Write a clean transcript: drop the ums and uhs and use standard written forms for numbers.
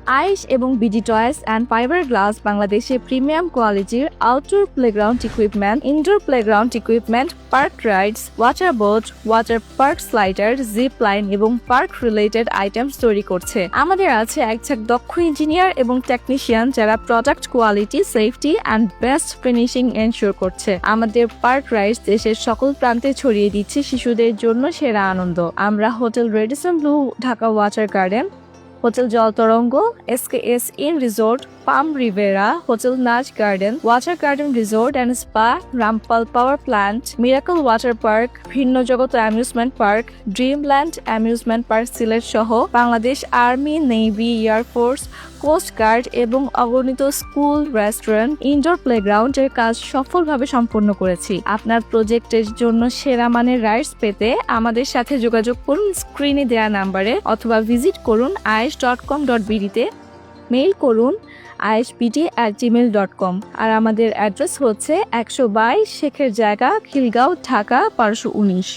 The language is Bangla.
আইস এবং BD toys and fibre glass বাংলাদেশে প্রিমিয়াম কোয়ালিটির outdoor playground equipment, indoor playground equipment, park rides, water boat, water park slider, zip line এবং পার্ক রিলেটেড আইটেমস তৈরি করছে। আমাদের আছে একঝাঁক দক্ষ ইঞ্জিনিয়ার এবং টেকনিশিয়ান যারা product quality, safety and best finishing ensure করছে। আমাদের পার্ক রাইডস দেশের সকল প্রান্তে ছড়িয়ে দিচ্ছে শিশুদের জন্য সেরা আনন্দ। আমরা hotel Radisson Blu, Dhaka water garden, hotel Jaltarang, SKS inn resort, Palm Riviera, hotel Naz garden, water garden resort and spa, Rampal power plant, miracle water park, Vinno Jogot amusement park, Dreamland amusement park Sylhet সহ Bangladesh army, navy, air force, coast guard এবং অগণিত স্কুল, রেস্টুরেন্ট, ইনডোর প্লেগ্রাউন্ডের কাজ সফলভাবে সম্পন্ন করেছি। আপনার প্রজেক্টের জন্য সেরা মানের রাইডস পেতে আমাদের সাথে যোগাযোগ করুন স্ক্রিনে দেওয়া নাম্বারে, অথবা ভিজিট করুন aish.com.bd-তে, মেইল করুন aishbd@gmail.com। আর আমাদের অ্যাড্রেস হচ্ছে 122 শেখের জায়গা, খিলগাঁও, ঢাকা 1219।